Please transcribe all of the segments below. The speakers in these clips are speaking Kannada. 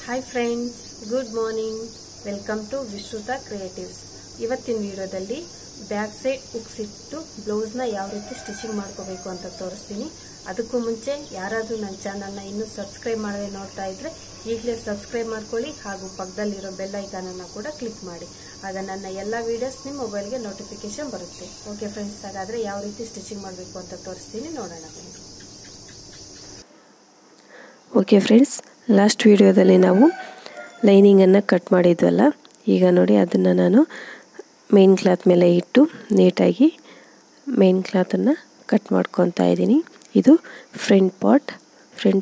Hi friends, good morning. Welcome to Vishruta creatives. ಇವತ್ತಿನ ವಿಡಿಯೋದಲ್ಲಿ ಬ್ಯಾಕ್ ಸೈಡ್ ಉಕ್ಸಿಟ್ಟು ಬ್ಲೌಸ್ನ ಯಾವ ರೀತಿ ಸ್ಟಿಚಿಂಗ್ ಮಾಡ್ಕೋಬೇಕು ಅಂತ ತೋರಿಸ್ತೀನಿ. ಅದಕ್ಕೂ ಮುಂಚೆ ಯಾರಾದರೂ ನನ್ನ ಚಾನಲ್ನ ಇನ್ನೂ ಸಬ್ಸ್ಕ್ರೈಬ್ ಮಾಡದೆ ನೋಡ್ತಾ ಇದ್ರೆ ಈಗಲೇ ಸಬ್ಸ್ಕ್ರೈಬ್ ಮಾಡ್ಕೊಳ್ಳಿ, ಹಾಗೂ ಪಕ್ಕದಲ್ಲಿರೋ ಬೆಲ್ ಐಕಾನನ್ನು ಕೂಡ ಕ್ಲಿಕ್ ಮಾಡಿ. ಆಗ ನನ್ನ ಎಲ್ಲ ವಿಡಿಯೋಸ್ ನಿಮ್ಮ ಮೊಬೈಲ್ಗೆ ನೋಟಿಫಿಕೇಶನ್ ಬರುತ್ತೆ. ಓಕೆ ಫ್ರೆಂಡ್ಸ್, ಹಾಗಾದರೆ ಯಾವ ರೀತಿ ಸ್ಟಿಚಿಂಗ್ ಮಾಡಬೇಕು ಅಂತ ತೋರಿಸ್ತೀನಿ, ನೋಡೋಣ ಬನ್ನಿ. ಓಕೆ ಫ್ರೆಂಡ್ಸ್, ಲಾಸ್ಟ್ ವಿಡಿಯೋದಲ್ಲಿ ನಾವು ಲೈನಿಂಗನ್ನು ಕಟ್ ಮಾಡಿದ್ವಲ್ಲ, ಈಗ ನೋಡಿ ಅದನ್ನು ನಾನು ಮೇನ್ ಕ್ಲಾತ್ ಮೇಲೆ ಇಟ್ಟು ನೀಟಾಗಿ ಮೇನ್ ಕ್ಲಾತನ್ನು ಕಟ್ ಮಾಡ್ಕೊತಾ ಇದ್ದೀನಿ. ಇದು ಫ್ರಂಟ್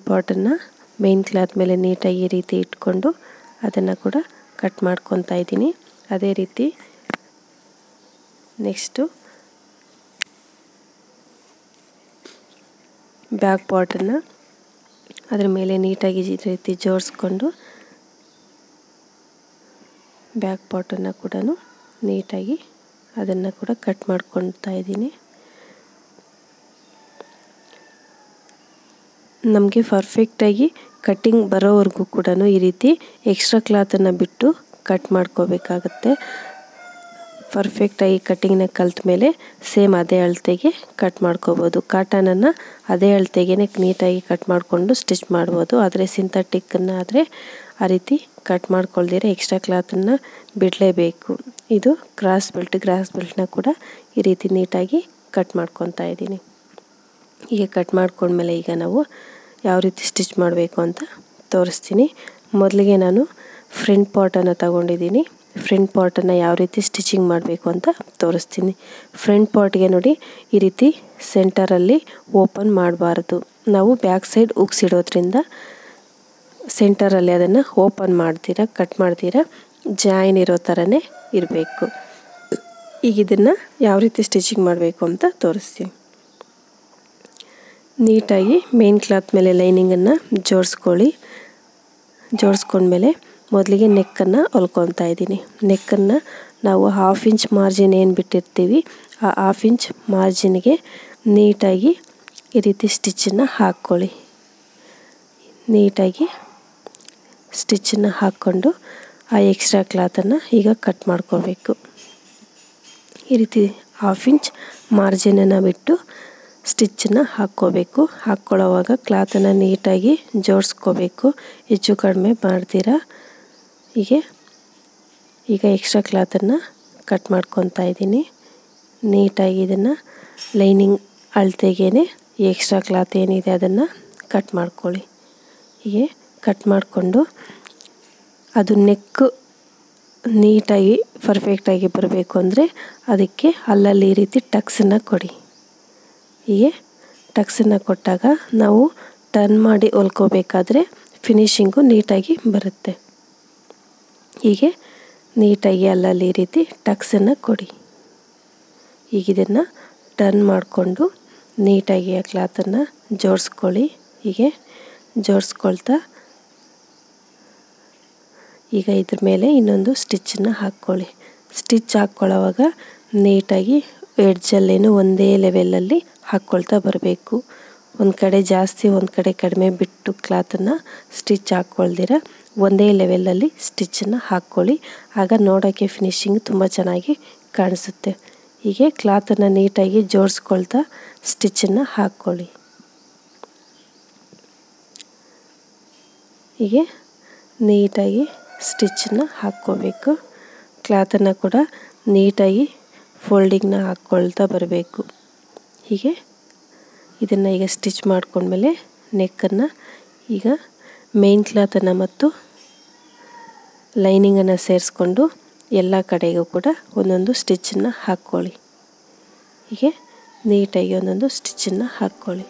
ಪಾರ್ಟನ್ನು ಮೇನ್ ಕ್ಲಾತ್ ಮೇಲೆ ನೀಟಾಗಿ ಈ ರೀತಿ ಇಟ್ಕೊಂಡು ಅದನ್ನು ಕೂಡ ಕಟ್ ಮಾಡ್ಕೊತಾ ಇದ್ದೀನಿ. ಅದೇ ರೀತಿ ನೆಕ್ಸ್ಟು ಬ್ಯಾಕ್ ಪಾರ್ಟನ್ನು ಅದರ ಮೇಲೆ ನೀಟಾಗಿ ಈ ರೀತಿ ಜೋಡಿಸ್ಕೊಂಡು ಬ್ಯಾಕ್ ಪಾರ್ಟನ್ನು ಕೂಡ ನೀಟಾಗಿ ಅದನ್ನು ಕೂಡ ಕಟ್ ಮಾಡ್ಕೊತಾ ಇದ್ದೀನಿ. ನಮಗೆ ಪರ್ಫೆಕ್ಟಾಗಿ ಕಟ್ಟಿಂಗ್ ಬರೋವರೆಗೂ ಕೂಡ ಈ ರೀತಿ ಎಕ್ಸ್ಟ್ರಾ ಕ್ಲಾತನ್ನು ಬಿಟ್ಟು ಕಟ್ ಮಾಡ್ಕೋಬೇಕಾಗತ್ತೆ. ಪರ್ಫೆಕ್ಟಾಗಿ ಕಟ್ಟಿಂಗ್ನ ಕಲ್ತ ಮೇಲೆ ಸೇಮ್ ಅದೇ ಅಳತೆಗೆ ಕಟ್ ಮಾಡ್ಕೋಬೋದು. ಕಾಟನನ್ನು ಅದೇ ಅಳತೆಗೆ ನೀಟಾಗಿ ಕಟ್ ಮಾಡಿಕೊಂಡು ಸ್ಟಿಚ್ ಮಾಡ್ಬೋದು. ಆದರೆ ಸಿಂಥೆಟಿಕ್ಕನ್ನು ಆದರೆ ಆ ರೀತಿ ಕಟ್ ಮಾಡ್ಕೊಳ್ದಿರ ಎಕ್ಸ್ಟ್ರಾ ಕ್ಲಾತನ್ನು ಬಿಡಲೇಬೇಕು. ಇದು ಗ್ರಾಸ್ ಬೆಲ್ಟ್ನ ಕೂಡ ಈ ರೀತಿ ನೀಟಾಗಿ ಕಟ್ ಮಾಡ್ಕೊತಾ ಇದ್ದೀನಿ. ಹೀಗೆ ಕಟ್ ಮಾಡ್ಕೊಂಡ್ಮೇಲೆ ಈಗ ನಾವು ಯಾವ ರೀತಿ ಸ್ಟಿಚ್ ಮಾಡಬೇಕು ಅಂತ ತೋರಿಸ್ತೀನಿ. ಮೊದಲಿಗೆ ನಾನು ಫ್ರಂಟ್ ಪಾರ್ಟನ್ನು ತಗೊಂಡಿದ್ದೀನಿ. ಫ್ರಂಟ್ ಪಾರ್ಟನ್ನು ಯಾವ ರೀತಿ ಸ್ಟಿಚಿಂಗ್ ಮಾಡಬೇಕು ಅಂತ ತೋರಿಸ್ತೀನಿ. ಫ್ರಂಟ್ ಪಾರ್ಟ್ಗೆ ನೋಡಿ ಈ ರೀತಿ ಸೆಂಟರಲ್ಲಿ ಓಪನ್ ಮಾಡಬಾರ್ದು. ನಾವು ಬ್ಯಾಕ್ ಸೈಡ್ ಉಕ್ಸಿಡೋದ್ರಿಂದ ಸೆಂಟರಲ್ಲಿ ಅದನ್ನು ಓಪನ್ ಮಾಡ್ತೀರಾ, ಕಟ್ ಮಾಡ್ತೀರಾ, ಜಾಯಿನ್ ಇರೋ ಥರನೇ ಇರಬೇಕು. ಈಗ ಇದನ್ನು ಯಾವ ರೀತಿ ಸ್ಟಿಚಿಂಗ್ ಮಾಡಬೇಕು ಅಂತ ತೋರಿಸ್ತೀನಿ. ನೀಟಾಗಿ ಮೇನ್ ಕ್ಲಾತ್ ಮೇಲೆ ಲೈನಿಂಗನ್ನು ಜೋಡಿಸ್ಕೊಂಡ್ಮೇಲೆ ಮೊದಲಿಗೆ ನೆಕ್ಕನ್ನು ಹೊಲ್ಕೊತಾ ಇದ್ದೀನಿ. ನೆಕ್ಕನ್ನು ನಾವು 1/2 ಇಂಚ್ ಮಾರ್ಜಿನ್ ಏನು ಬಿಟ್ಟಿರ್ತೀವಿ ಆ 1/2 ಇಂಚ್ ಮಾರ್ಜಿನ್ಗೆ ನೀಟಾಗಿ ಈ ರೀತಿ ಸ್ಟಿಚ್ಚನ್ನು ಹಾಕ್ಕೊಳ್ಳಿ. ನೀಟಾಗಿ ಸ್ಟಿಚ್ಚನ್ನು ಹಾಕ್ಕೊಂಡು ಆ ಎಕ್ಸ್ಟ್ರಾ ಕ್ಲಾತನ್ನು ಈಗ ಕಟ್ ಮಾಡ್ಕೋಬೇಕು. ಈ ರೀತಿ 1/2 ಇಂಚ್ ಮಾರ್ಜಿನನ್ನು ಬಿಟ್ಟು ಸ್ಟಿಚ್ಚನ್ನು ಹಾಕ್ಕೋಬೇಕು. ಹಾಕ್ಕೊಳ್ಳೋವಾಗ ಕ್ಲಾತನ್ನು ನೀಟಾಗಿ ಜೋಡಿಸ್ಕೋಬೇಕು, ಹೆಚ್ಚು ಕಡಿಮೆ ಮಾಡ್ತೀರಾ. ಈಗ ಎಕ್ಸ್ಟ್ರಾ ಕ್ಲಾತನ್ನು ಕಟ್ ಮಾಡ್ಕೊತಾ ಇದ್ದೀನಿ. ನೀಟಾಗಿ ಇದನ್ನು ಲೈನಿಂಗ್ ಅಳತೆಗೇ ಎಕ್ಸ್ಟ್ರಾ ಕ್ಲಾತ್ ಏನಿದೆ ಅದನ್ನು ಕಟ್ ಮಾಡ್ಕೊಳ್ಳಿ. ಹೀಗೆ ಕಟ್ ಮಾಡಿಕೊಂಡು ಅದು ನೆಕ್ ನೀಟಾಗಿ ಪರ್ಫೆಕ್ಟಾಗಿ ಬರಬೇಕು ಅಂದರೆ ಅದಕ್ಕೆ ಅಲ್ಲಲ್ಲಿ ಈ ರೀತಿ ಟಕ್ಸನ್ನು ಕೊಡಿ. ಹೀಗೆ ಟಕ್ಸನ್ನು ಕೊಟ್ಟಾಗ ನಾವು ಟರ್ನ್ ಮಾಡಿ ಹೊಲ್ಕೋಬೇಕಾದ್ರೆ ಫಿನಿಶಿಂಗು ನೀಟಾಗಿ ಬರುತ್ತೆ. ಹೀಗೆ ನೀಟಾಗಿ ಅಲ್ಲಲ್ಲಿ ಈ ರೀತಿ ಟಕ್ಸನ್ನು ಕೊಡಿ. ಈಗ ಇದನ್ನು ಟರ್ನ್ ಮಾಡಿಕೊಂಡು ನೀಟಾಗಿ ಆ ಕ್ಲಾತನ್ನು ಜೋಡಿಸ್ಕೊಳ್ಳಿ. ಹೀಗೆ ಜೋಡಿಸ್ಕೊಳ್ತಾ ಈಗ ಇದ್ರ ಮೇಲೆ ಇನ್ನೊಂದು ಸ್ಟಿಚ್ಚನ್ನು ಹಾಕ್ಕೊಳ್ಳಿ. ಸ್ಟಿಚ್ ಹಾಕ್ಕೊಳ್ಳೋವಾಗ ನೀಟಾಗಿ ಎಡ್ಜಲ್ಲೇನು ಒಂದೇ ಲೆವೆಲಲ್ಲಿ ಹಾಕ್ಕೊಳ್ತಾ ಬರಬೇಕು. ಒಂದು ಕಡೆ ಜಾಸ್ತಿ ಒಂದು ಕಡೆ ಕಡಿಮೆ ಬಿಟ್ಟು ಕ್ಲಾತನ್ನು ಸ್ಟಿಚ್ ಹಾಕ್ಕೊಳ್ದಿರ ಒಂದೇ ಲೆವೆಲಲ್ಲಿ ಸ್ಟಿಚ್ಚನ್ನು ಹಾಕ್ಕೊಳ್ಳಿ. ಆಗ ನೋಡೋಕ್ಕೆ ಫಿನಿಶಿಂಗ್ ತುಂಬ ಚೆನ್ನಾಗಿ ಕಾಣಿಸುತ್ತೆ. ಹೀಗೆ ಕ್ಲಾತನ್ನು ನೀಟಾಗಿ ಜೋಡಿಸ್ಕೊಳ್ತಾ ಸ್ಟಿಚ್ಚನ್ನು ಹಾಕ್ಕೊಳ್ಳಿ. ಹೀಗೆ ನೀಟಾಗಿ ಸ್ಟಿಚ್ಚನ್ನು ಹಾಕ್ಕೋಬೇಕು. ಕ್ಲಾತನ್ನು ಕೂಡ ನೀಟಾಗಿ ಫೋಲ್ಡಿಂಗ್ನ ಹಾಕ್ಕೊಳ್ತಾ ಬರಬೇಕು. ಹೀಗೆ ಇದನ್ನು ಈಗ ಸ್ಟಿಚ್ ಮಾಡ್ಕೊಂಡ್ಮೇಲೆ ನೆಕ್ಕನ್ನು ಈಗ ಮೇನ್ ಕ್ಲಾತನ್ನು ಮತ್ತು ಲೈನಿಂಗನ್ನು ಸೇರಿಸ್ಕೊಂಡು ಎಲ್ಲ ಕಡೆಗೂ ಕೂಡ ಒಂದೊಂದು ಸ್ಟಿಚ್ಚನ್ನು ಹಾಕ್ಕೊಳ್ಳಿ. ಹೀಗೆ ನೀಟಾಗಿ ಒಂದೊಂದು ಸ್ಟಿಚ್ಚನ್ನು ಹಾಕ್ಕೊಳ್ಳಿ.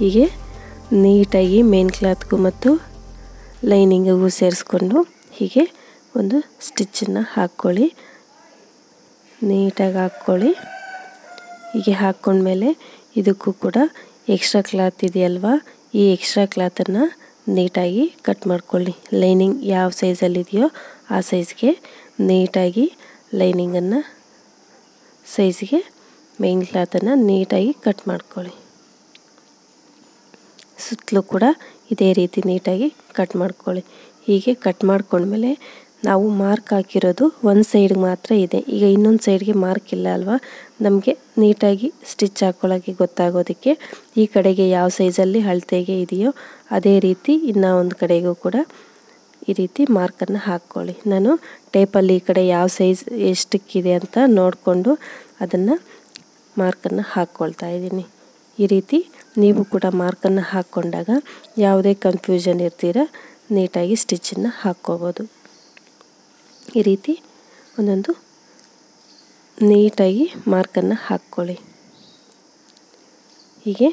ಹೀಗೆ ನೀಟಾಗಿ ಮೇನ್ ಕ್ಲಾತ್ಗೂ ಮತ್ತು ಲೈನಿಂಗಿಗೂ ಸೇರಿಸ್ಕೊಂಡು ಹೀಗೆ ಒಂದು ಸ್ಟಿಚ್ಚನ್ನು ಹಾಕ್ಕೊಳ್ಳಿ. ನೀಟಾಗಿ ಹಾಕ್ಕೊಳ್ಳಿ. ಹೀಗೆ ಹಾಕ್ಕೊಂಡ್ಮೇಲೆ ಇದಕ್ಕೂ ಕೂಡ ಎಕ್ಸ್ಟ್ರಾ ಕ್ಲಾತ್ ಇದೆಯಲ್ವಾ, ಈ ಎಕ್ಸ್ಟ್ರಾ ಕ್ಲಾತನ್ನು ನೀಟಾಗಿ ಕಟ್ ಮಾಡ್ಕೊಳ್ಳಿ. ಲೈನಿಂಗ್ ಯಾವ ಸೈಜಲ್ಲಿದೆಯೋ ಆ ಸೈಜ್ಗೆ ನೀಟಾಗಿ ಲೈನಿಂಗನ್ನು ಸೈಜ್ಗೆ ಮೇನ್ ಕ್ಲಾತನ್ನು ನೀಟಾಗಿ ಕಟ್ ಮಾಡ್ಕೊಳ್ಳಿ. ಸುತ್ತಲೂ ಕೂಡ ಇದೇ ರೀತಿ ನೀಟಾಗಿ ಕಟ್ ಮಾಡ್ಕೊಳ್ಳಿ. ಹೀಗೆ ಕಟ್ ಮಾಡ್ಕೊಂಡ್ಮೇಲೆ ನಾವು ಮಾರ್ಕ್ ಹಾಕಿರೋದು ಒಂದು ಸೈಡ್ಗೆ ಮಾತ್ರ ಇದೆ. ಈಗ ಇನ್ನೊಂದು ಸೈಡ್ಗೆ ಮಾರ್ಕ್ ಇಲ್ಲ ಅಲ್ವಾ, ನಮಗೆ ನೀಟಾಗಿ ಸ್ಟಿಚ್ ಹಾಕ್ಕೊಳ್ಳೋಕ್ಕೆ ಗೊತ್ತಾಗೋದಕ್ಕೆ ಈ ಕಡೆಗೆ ಯಾವ ಸೈಜಲ್ಲಿ ಅಳತೆಗೆ ಇದೆಯೋ ಅದೇ ರೀತಿ ಇನ್ನು ಒಂದು ಕಡೆಗೂ ಕೂಡ ಈ ರೀತಿ ಮಾರ್ಕನ್ನು ಹಾಕ್ಕೊಳ್ಳಿ. ನಾನು ಟೇಪಲ್ಲಿ ಈ ಕಡೆ ಯಾವ ಸೈಜ್ ಎಷ್ಟಕ್ಕಿದೆ ಅಂತ ನೋಡಿಕೊಂಡು ಅದನ್ನು ಮಾರ್ಕನ್ನು ಹಾಕ್ಕೊಳ್ತಾ ಇದ್ದೀನಿ. ಈ ರೀತಿ ನೀವು ಕೂಡ ಮಾರ್ಕನ್ನು ಹಾಕ್ಕೊಂಡಾಗ ಯಾವುದೇ ಕನ್ಫ್ಯೂಷನ್ ಇರ್ತೀರ ನೀಟಾಗಿ ಸ್ಟಿಚ್ಚನ್ನು ಹಾಕ್ಕೋಬೋದು. ಈ ರೀತಿ ಒಂದೊಂದು ನೀಟಾಗಿ ಮಾರ್ಕನ್ನು ಹಾಕ್ಕೊಳ್ಳಿ. ಹೀಗೆ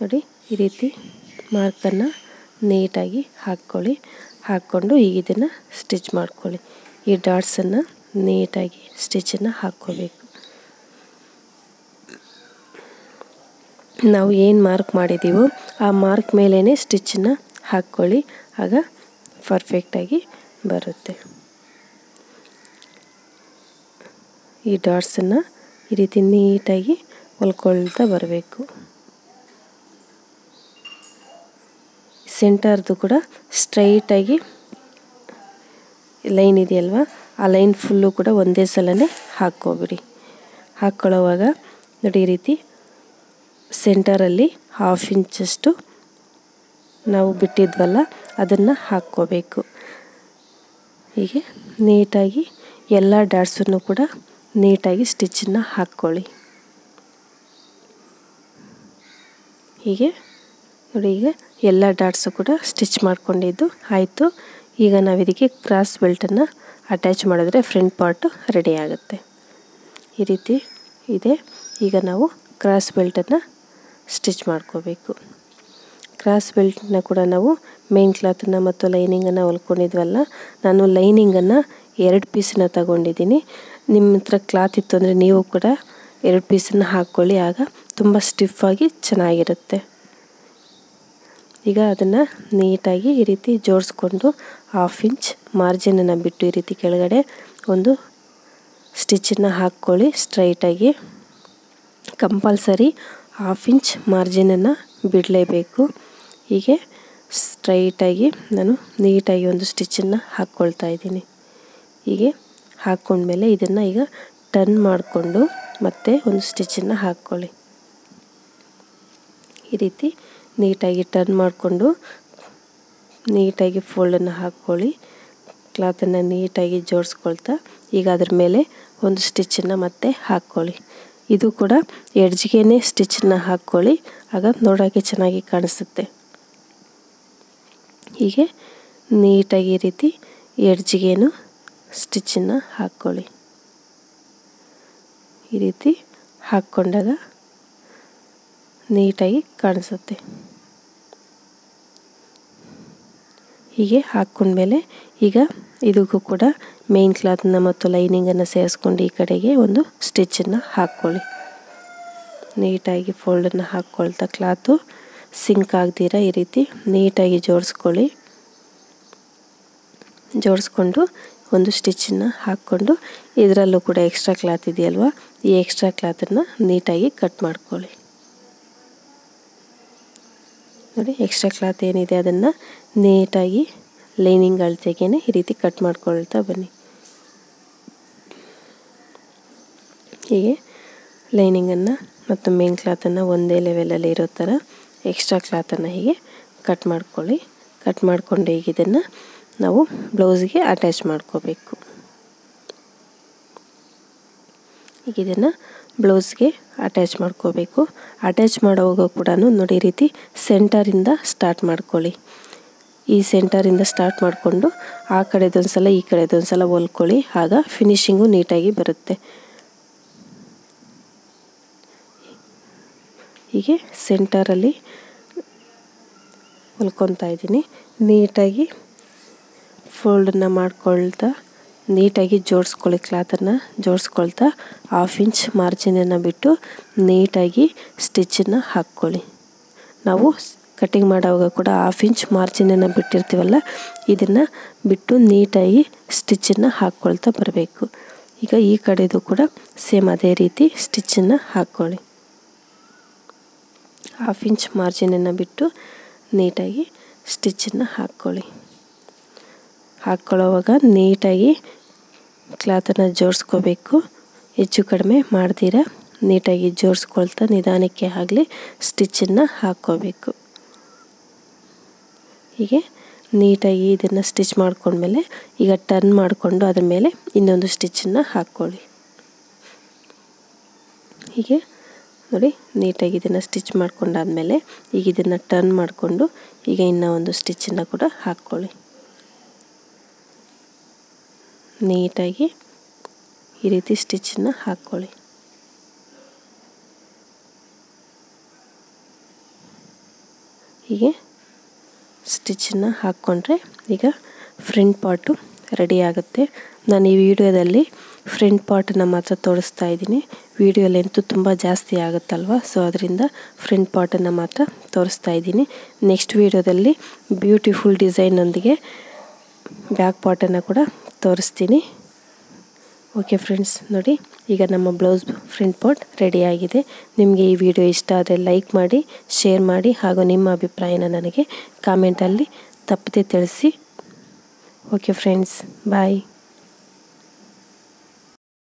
ನೋಡಿ, ಈ ರೀತಿ ಮಾರ್ಕನ್ನು ನೀಟಾಗಿ ಹಾಕ್ಕೊಳ್ಳಿ. ಹಾಕ್ಕೊಂಡು ಈಗ ಇದನ್ನು ಸ್ಟಿಚ್ ಮಾಡ್ಕೊಳ್ಳಿ. ಈ ಡಾಟ್ಸನ್ನು ನೀಟಾಗಿ ಸ್ಟಿಚ್ಚನ್ನು ಹಾಕ್ಕೋಬೇಕು. ನಾವು ಏನು ಮಾರ್ಕ್ ಮಾಡಿದ್ದೀವೋ ಆ ಮಾರ್ಕ್ ಮೇಲೇ ಸ್ಟಿಚ್ಚನ್ನು ಹಾಕ್ಕೊಳ್ಳಿ, ಆಗ ಪರ್ಫೆಕ್ಟಾಗಿ ಬರುತ್ತೆ. ಈ ಡಾಟ್ಸನ್ನು ಈ ರೀತಿ ನೀಟಾಗಿ ಹೊಲ್ಕೊಳ್ತಾ ಬರಬೇಕು. ಸೆಂಟರ್ದು ಕೂಡ ಸ್ಟ್ರೈಟಾಗಿ ಲೈನ್ ಇದೆಯಲ್ವ, ಆ ಲೈನ್ ಫುಲ್ಲು ಕೂಡ ಒಂದೇ ಸಲನೇ ಹಾಕ್ಕೋಬಿಡಿ. ಹಾಕ್ಕೊಳ್ಳೋವಾಗ ನೋಡಿ, ಈ ರೀತಿ ಸೆಂಟರಲ್ಲಿ 1/2 ಇಂಚಷ್ಟು ನಾವು ಬಿಟ್ಟಿದ್ವಲ್ಲ ಅದನ್ನು ಹಾಕ್ಕೋಬೇಕು. ಹೀಗೆ ನೀಟಾಗಿ ಎಲ್ಲ ಡಾಟ್ಸನ್ನು ಕೂಡ ನೀಟಾಗಿ ಸ್ಟಿಚ್ಚನ್ನು ಹಾಕ್ಕೊಳ್ಳಿ. ಹೀಗೆ ನೋಡಿ, ಈಗ ಎಲ್ಲ ಡಾಟ್ಸು ಕೂಡ ಸ್ಟಿಚ್ ಮಾಡ್ಕೊಂಡಿದ್ದು ಆಯಿತು. ಈಗ ನಾವು ಇದಕ್ಕೆ ಕ್ರಾಸ್ ಬೆಲ್ಟನ್ನು ಅಟ್ಯಾಚ್ ಮಾಡಿದ್ರೆ ಫ್ರಂಟ್ ಪಾರ್ಟು ರೆಡಿ ಆಗುತ್ತೆ. ಈ ರೀತಿ ಇದೆ. ಈಗ ನಾವು ಕ್ರಾಸ್ ಬೆಲ್ಟನ್ನು ಸ್ಟಿಚ್ ಮಾಡ್ಕೋಬೇಕು. ಕ್ರಾಸ್ ಬೆಲ್ಟನ್ನ ಕೂಡ ನಾವು ಮೇನ್ ಕ್ಲಾತನ್ನು ಮತ್ತು ಲೈನಿಂಗನ್ನು ಹೊಲ್ಕೊಂಡಿದ್ವಲ್ಲ, ನಾನು ಲೈನಿಂಗನ್ನು 2 ಪೀಸನ್ನ ತಗೊಂಡಿದ್ದೀನಿ. ನಿಮ್ಮ ಹತ್ರ ಕ್ಲಾತ್ ಇತ್ತು ಅಂದರೆ ನೀವು ಕೂಡ 2 ಪೀಸನ್ನು ಹಾಕ್ಕೊಳ್ಳಿ, ಆಗ ತುಂಬ ಸ್ಟಿಫಾಗಿ ಚೆನ್ನಾಗಿರುತ್ತೆ. ಈಗ ಅದನ್ನು ನೀಟಾಗಿ ಈ ರೀತಿ ಜೋಡಿಸ್ಕೊಂಡು 1/2 ಇಂಚ್ ಮಾರ್ಜಿನನ್ನು ಬಿಟ್ಟು ಈ ರೀತಿ ಕೆಳಗಡೆ ಒಂದು ಸ್ಟಿಚ್ಚನ್ನು ಹಾಕ್ಕೊಳ್ಳಿ. ಸ್ಟ್ರೈಟಾಗಿ ಕಂಪಲ್ಸರಿ 1/2 ಇಂಚ್ ಮಾರ್ಜಿನನ್ನು ಬಿಡಲೇಬೇಕು. ಹೀಗೆ ಸ್ಟ್ರೈಟಾಗಿ ನಾನು ನೀಟಾಗಿ ಒಂದು ಸ್ಟಿಚ್ಚನ್ನು ಹಾಕ್ಕೊಳ್ತಾ ಇದ್ದೀನಿ. ಹೀಗೆ ಹಾಕ್ಕೊಂಡ್ಮೇಲೆ ಇದನ್ನು ಈಗ ಟರ್ನ್ ಮಾಡಿಕೊಂಡು ಮತ್ತೆ ಒಂದು ಸ್ಟಿಚ್ಚನ್ನು ಹಾಕ್ಕೊಳ್ಳಿ. ಈ ರೀತಿ ನೀಟಾಗಿ ಟರ್ನ್ ಮಾಡಿಕೊಂಡು ನೀಟಾಗಿ ಫೋಲ್ಡನ್ನು ಹಾಕ್ಕೊಳ್ಳಿ. ಕ್ಲಾತನ್ನು ನೀಟಾಗಿ ಜೋಡಿಸ್ಕೊಳ್ತಾ ಈಗ ಅದ್ರ ಮೇಲೆ ಒಂದು ಸ್ಟಿಚ್ಚನ್ನು ಮತ್ತೆ ಹಾಕ್ಕೊಳ್ಳಿ. ಇದು ಕೂಡ ಎಡ್ಜ್ಗೆ ಸ್ಟಿಚ್ಚನ್ನು ಹಾಕ್ಕೊಳ್ಳಿ, ಆಗ ನೋಡೋಕ್ಕೆ ಚೆನ್ನಾಗಿ ಕಾಣಿಸುತ್ತೆ. ಹೀಗೆ ನೀಟಾಗಿ ಈ ರೀತಿ ಎಡ್ಜ್ಗೇನು ಸ್ಟಿಚ್ಚನ್ನು ಹಾಕ್ಕೊಳ್ಳಿ. ಈ ರೀತಿ ಹಾಕ್ಕೊಂಡಾಗ ನೀಟಾಗಿ ಕಾಣಿಸುತ್ತೆ. ಹೀಗೆ ಹಾಕ್ಕೊಂಡ್ಮೇಲೆ ಈಗ ಇದಕ್ಕೂ ಕೂಡ ಮೇನ್ ಕ್ಲಾತನ್ನು ಮತ್ತು ಲೈನಿಂಗನ್ನು ಸೇರಿಸ್ಕೊಂಡು ಈ ಕಡೆಗೆ ಒಂದು ಸ್ಟಿಚ್ಚನ್ನು ಹಾಕ್ಕೊಳ್ಳಿ. ನೀಟಾಗಿ ಫೋಲ್ಡನ್ನು ಹಾಕ್ಕೊಳ್ತಾ ಕ್ಲಾತು ಸಿಂಕ್ ಆಗದಿರ ಈ ರೀತಿ ನೀಟಾಗಿ ಜೋಡಿಸ್ಕೊಳ್ಳಿ. ಜೋಡಿಸ್ಕೊಂಡು ಒಂದು ಸ್ಟಿಚ್ಚನ್ನು ಹಾಕ್ಕೊಂಡು ಇದರಲ್ಲೂ ಕೂಡ ಎಕ್ಸ್ಟ್ರಾ ಕ್ಲಾತ್ ಇದೆಯಲ್ವ, ಈ ಎಕ್ಸ್ಟ್ರಾ ಕ್ಲಾತನ್ನು ನೀಟಾಗಿ ಕಟ್ ಮಾಡ್ಕೊಳ್ಳಿ. ನೋಡಿ, ಎಕ್ಸ್ಟ್ರಾ ಕ್ಲಾತ್ ಏನಿದೆ ಅದನ್ನು ನೀಟಾಗಿ ಲೈನಿಂಗ್ ಅಳತೆಗೆ ಈ ರೀತಿ ಕಟ್ ಮಾಡ್ಕೊಳ್ತಾ ಬನ್ನಿ. ಹೀಗೆ ಲೈನಿಂಗನ್ನು ಮತ್ತು ಮೇನ್ ಕ್ಲಾತನ್ನು ಒಂದೇ ಲೆವೆಲಲ್ಲಿ ಇರೋ ಥರ ಎಕ್ಸ್ಟ್ರಾ ಕ್ಲಾತನ್ನು ಹೀಗೆ ಕಟ್ ಮಾಡ್ಕೊಳ್ಳಿ. ಕಟ್ ಮಾಡಿಕೊಂಡು ಈಗ ಇದನ್ನು ನಾವು ಬ್ಲೌಸ್ಗೆ ಅಟ್ಯಾಚ್ ಮಾಡ್ಕೋಬೇಕು. ಈಗ ಇದನ್ನು ಬ್ಲೌಸ್ಗೆ ಅಟ್ಯಾಚ್ ಮಾಡ್ಕೋಬೇಕು. ಅಟ್ಯಾಚ್ ಮಾಡೋವಾಗ ಕೂಡ ನೋಡಿ, ಈ ರೀತಿ ಸೆಂಟರಿಂದ ಸ್ಟಾರ್ಟ್ ಮಾಡ್ಕೊಳ್ಳಿ. ಈ ಸೆಂಟರಿಂದ ಸ್ಟಾರ್ಟ್ ಮಾಡಿಕೊಂಡು ಆ ಕಡೆದೊಂದು ಸಲ ಈ ಕಡೆದೊಂದು ಸಲ ಹೊಲ್ಕೊಳ್ಳಿ, ಆಗ ಫಿನಿಶಿಂಗು ನೀಟಾಗಿ ಬರುತ್ತೆ. ಹೀಗೆ ಸೆಂಟರಲ್ಲಿ ಹೊಲ್ಕೊತಾ ಇದ್ದೀನಿ. ನೀಟಾಗಿ ಫೋಲ್ಡನ್ನು ಮಾಡ್ಕೊಳ್ತಾ ನೀಟಾಗಿ ಜೋಡಿಸ್ಕೊಳ್ಳಿ. ಕ್ಲಾತನ್ನು ಜೋಡಿಸ್ಕೊಳ್ತಾ 1/2 ಇಂಚ್ ಮಾರ್ಜಿನನ್ನು ಬಿಟ್ಟು ನೀಟಾಗಿ ಸ್ಟಿಚ್ಚನ್ನು ಹಾಕ್ಕೊಳ್ಳಿ. ನಾವು ಕಟ್ಟಿಂಗ್ ಮಾಡುವಾಗ ಕೂಡ 1/2 ಇಂಚ್ ಮಾರ್ಜಿನನ್ನು ಬಿಟ್ಟಿರ್ತೀವಲ್ಲ, ಇದನ್ನು ಬಿಟ್ಟು ನೀಟಾಗಿ ಸ್ಟಿಚ್ಚನ್ನು ಹಾಕ್ಕೊಳ್ತಾ ಬರಬೇಕು. ಈಗ ಈ ಕಡೆದು ಕೂಡ ಸೇಮ್ ಅದೇ ರೀತಿ ಸ್ಟಿಚ್ಚನ್ನು ಹಾಕ್ಕೊಳ್ಳಿ. 1/2 ಇಂಚ್ ಮಾರ್ಜಿನನ್ನು ಬಿಟ್ಟು ನೀಟಾಗಿ ಸ್ಟಿಚ್ಚನ್ನು ಹಾಕ್ಕೊಳ್ಳಿ. ಹಾಕ್ಕೊಳ್ಳೋವಾಗ ನೀಟಾಗಿ ಕ್ಲಾತನ್ನು ಜೋಡಿಸ್ಕೋಬೇಕು. ಹೆಚ್ಚು ಕಡಿಮೆ ಮಾಡ್ತೀರಾ ನೀಟಾಗಿ ಜೋಡಿಸ್ಕೊಳ್ತಾ ನಿಧಾನಕ್ಕೆ ಆಗಲಿ ಸ್ಟಿಚ್ಚನ್ನು ಹಾಕ್ಕೋಬೇಕು. ಹೀಗೆ ನೀಟಾಗಿ ಇದನ್ನು ಸ್ಟಿಚ್ ಮಾಡ್ಕೊಂಡ್ಮೇಲೆ ಈಗ ಟರ್ನ್ ಮಾಡಿಕೊಂಡು ಅದ್ರ ಮೇಲೆ ಇನ್ನೊಂದು ಸ್ಟಿಚ್ಚನ್ನು ಹಾಕ್ಕೊಳ್ಳಿ. ಹೀಗೆ ನೋಡಿ ನೀಟಾಗಿ ಇದನ್ನು ಸ್ಟಿಚ್ ಮಾಡ್ಕೊಂಡಾದ್ಮೇಲೆ ಈಗ ಇದನ್ನು ಟರ್ನ್ ಮಾಡಿಕೊಂಡು ಈಗ ಇನ್ನೂ ಒಂದು ಸ್ಟಿಚ್ಚನ್ನು ಕೂಡ ಹಾಕ್ಕೊಳ್ಳಿ. ನೀಟಾಗಿ ಈ ರೀತಿ ಸ್ಟಿಚ್ಚನ್ನು ಹಾಕ್ಕೊಳ್ಳಿ. ಹೀಗೆ ಸ್ಟಿಚ್ಚನ್ನು ಹಾಕ್ಕೊಂಡ್ರೆ ಈಗ ಫ್ರಂಟ್ ಪಾರ್ಟು ರೆಡಿ ಆಗುತ್ತೆ. ನಾನು ಈ ವಿಡಿಯೋದಲ್ಲಿ ಫ್ರಂಟ್ ಪಾರ್ಟನ್ನು ಮಾತ್ರ ತೋರಿಸ್ತಾ ಇದ್ದೀನಿ. ವಿಡಿಯೋ ಲೆಂತು ತುಂಬ ಜಾಸ್ತಿ ಆಗುತ್ತಲ್ವ, ಸೊ ಅದರಿಂದ ಫ್ರಂಟ್ ಪಾರ್ಟನ್ನು ಮಾತ್ರ ತೋರಿಸ್ತಾ ಇದ್ದೀನಿ. ನೆಕ್ಸ್ಟ್ ವಿಡಿಯೋದಲ್ಲಿ ಬ್ಯೂಟಿಫುಲ್ ಡಿಸೈನ್ನೊಂದಿಗೆ ಬ್ಯಾಕ್ ಪಾರ್ಟನ್ನು ಕೂಡ ತೋರಿಸ್ತೀನಿ. ಓಕೆ ಫ್ರೆಂಡ್ಸ್, ನೋಡಿ ಈಗ ನಮ್ಮ ಬ್ಲೌಸ್ ಫ್ರಂಟ್ ಪಾರ್ಟ್ ರೆಡಿಯಾಗಿದೆ. ನಿಮಗೆ ಈ ವಿಡಿಯೋ ಇಷ್ಟ ಆದರೆ ಲೈಕ್ ಮಾಡಿ, ಶೇರ್ ಮಾಡಿ, ಹಾಗೂ ನಿಮ್ಮ ಅಭಿಪ್ರಾಯನ ನನಗೆ ಕಾಮೆಂಟಲ್ಲಿ ತಪ್ಪದೆ ತಿಳಿಸಿ. ಓಕೆ ಫ್ರೆಂಡ್ಸ್, ಬಾಯ್.